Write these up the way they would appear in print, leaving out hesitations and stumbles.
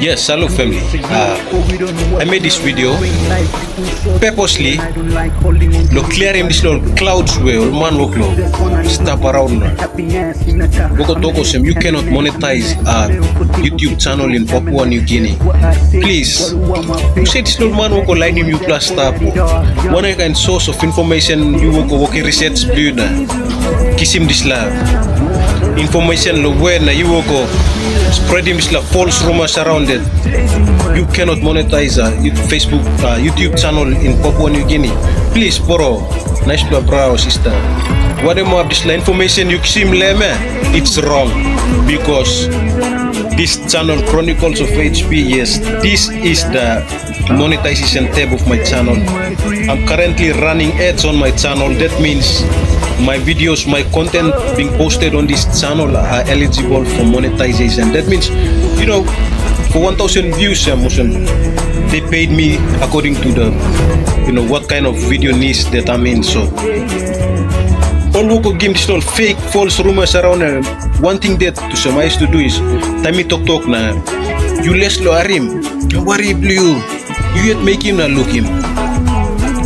Yes, hello family. I made this video purposely to clear him this little clouds where man look low. Stop around now. You cannot monetize a YouTube channel in Papua New Guinea. Please, you say this little man will go line him you plus stop. One kind source of information you will go work research blue na. Kiss him this love. Information lo when you will go spread him this like false rumors around it. You cannot monetize a Facebook YouTube channel in Papua New Guinea. Please bro, nice to bro sister. Whatever this information you seem leme, it's wrong because this channel Chronicles of HP, yes, this is the monetization tab of my channel. I'm currently running ads on my channel. That means my videos, my content being posted on this channel are eligible for monetization. That means, you know, for 1,000 views, they paid me according to the, you know, what kind of video niche that I'm in. So all who give this all fake, false rumors around. One thing that to some I used to do is time me talk na. You less lo arim, you worry blue, you yet make him not look him.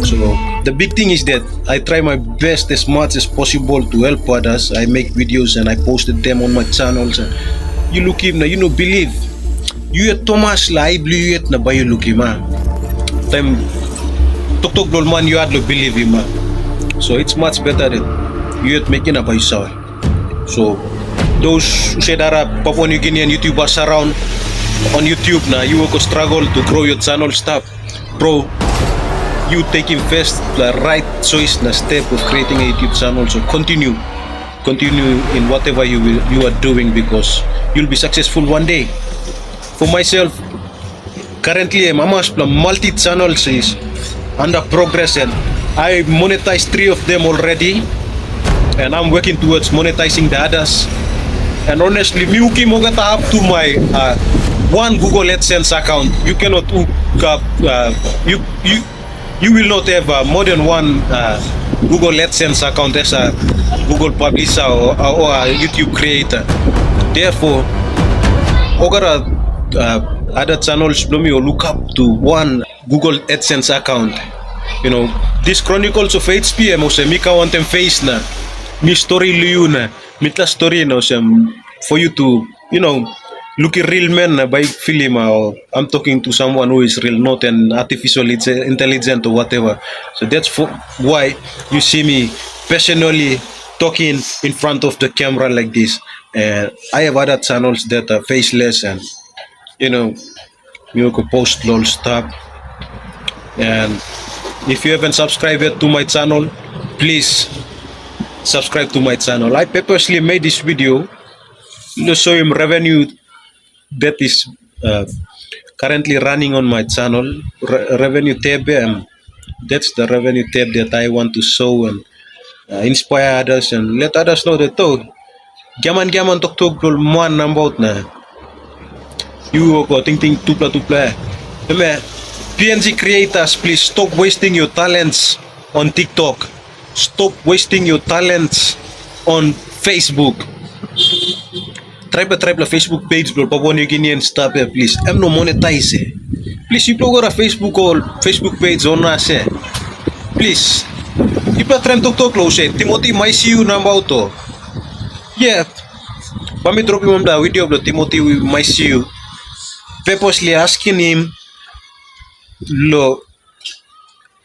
So the big thing is that I try my best as much as possible to help others. I make videos and I posted them on my channels. And you look him na, you know, believe. You yet Thomas la I blue yet na ba you look him ah. Time talk lol man you had to believe him ah. So it's much better that you yet making up by yourself. So those who say that Papua New Guinean YouTubers around on YouTube now, you will struggle to grow your channel. Stop, bro. You taking first the right choice na step of creating a YouTube channel. So continue in whatever you are doing because you'll be successful one day. For myself, currently I'm multi channels is under progress and I monetized 3 of them already, and I'm working towards monetizing the others. And honestly, me uki mogata up to my one Google AdSense account. You cannot hook up. You will not have more than one Google AdSense account as a Google publisher or a YouTube creator. Therefore, other channels me or look up to one Google AdSense account. You know, this Chronicles of HP mo se mika want them face na mi story liu na mitla story no sem for you to, you know, look a real man by film or I'm talking to someone who is real, not an artificial intelligence or whatever. So that's why you see me personally talking in front of the camera like this. And I have other channels that are faceless and, you know, you can post lol stuff. And if you haven't subscribed yet to my channel, please subscribe to my channel. I purposely made this video to show him revenue that is currently running on my channel. Revenue tab, that's the revenue tab that I want to show and inspire others and let others know that oh, gaman tok man about na. You go think tupla. PNG creators, please stop wasting your talents on TikTok. Stop wasting your talents on Facebook. Try la Facebook page bro, Papua New Guinean stuff here, please. I'm no monetize. Please, you go to Facebook or Facebook page on us. Please. You try to talk close. Timothy, my see you number auto. Yeah. Let me drop him the video of Timothy with my see you. Purposely asking him lo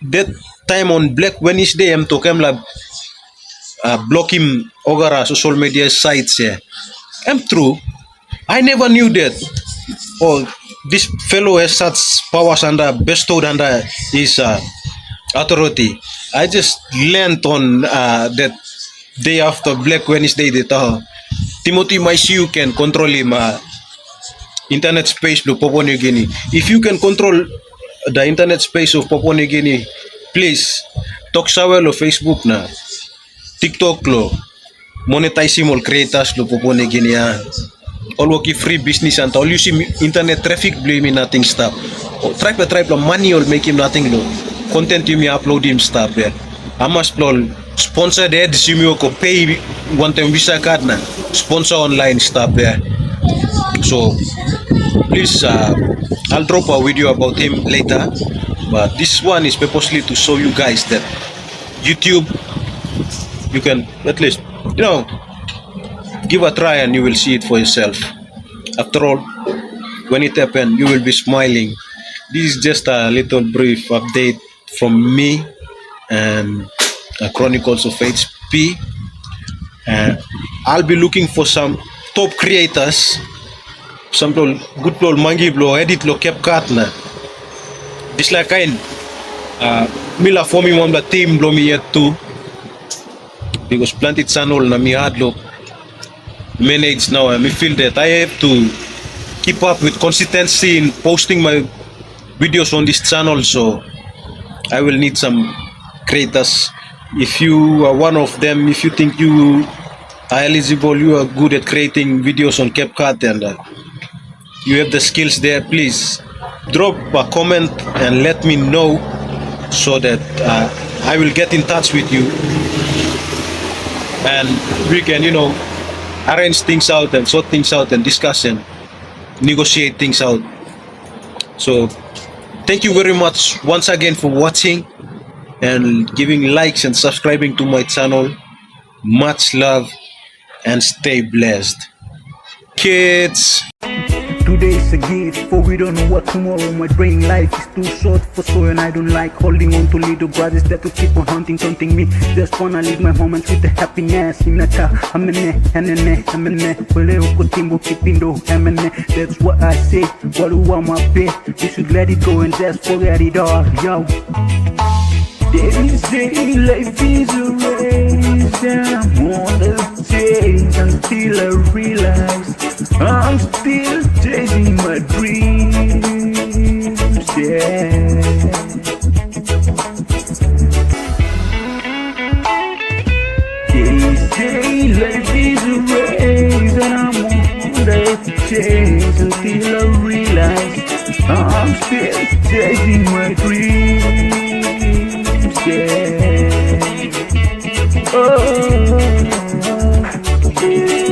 that time on Black Wednesday I'm talking like block him ogara social media sites here. I'm true. I never knew that. Oh, this fellow has such powers under bestowed under his authority. I just learned on that day after Black Wednesday that Timothy Maisiu can control him internet space of Papua New Guinea. If you can control the internet space of Papua New Guinea, please talk sawel of Facebook na TikTok lo monetize all creators lo Papua New Guinea. All work free business and all you see internet traffic blame nothing stop. Try la money or make him nothing lo. Content you me upload him stop there. I must sponsor the ads you me ko pay one time visa card na sponsor online stop there. So Please, I'll drop a video about him later, but this one is purposely to show you guys that YouTube, you can at least, give a try and you will see it for yourself. After all, when it happens, you will be smiling. This is just a little brief update from me and Chronicles of HP. I'll be looking for some top creators, some good old mangi blow edit lo CapCut na. This like kind mila for me one the team blow me yet too, because planted channel na mi hard lo manage now, and me feel that I have to keep up with consistency in posting my videos on this channel, so I will need some creators. If you are one of them, if you think you are eligible, you are good at creating videos on CapCut and you have the skills there, please drop a comment and let me know, so that I will get in touch with you and we can arrange things out and sort things out and discuss and negotiate things out. So thank you very much once again for watching and giving likes and subscribing to my channel. Much love and stay blessed, kids. Today's a gift, for we don't know what tomorrow might bring. Life is too short for so, and I don't like holding on to little brothers that will keep on taunting me. Just wanna live my moments with the happiness. Inaka, amene, anene, amene. Wele ukotimbo kipindo, amene. That's what I say. What do I my pay? You should let it go and just forget it all, yo. They say life is a race, and I'm on the chase until I realize I'm still chasing my dreams, yeah. They say life is a race, and I'm on the chase until I realize I'm still chasing my dreams. Yeah. Oh, yeah.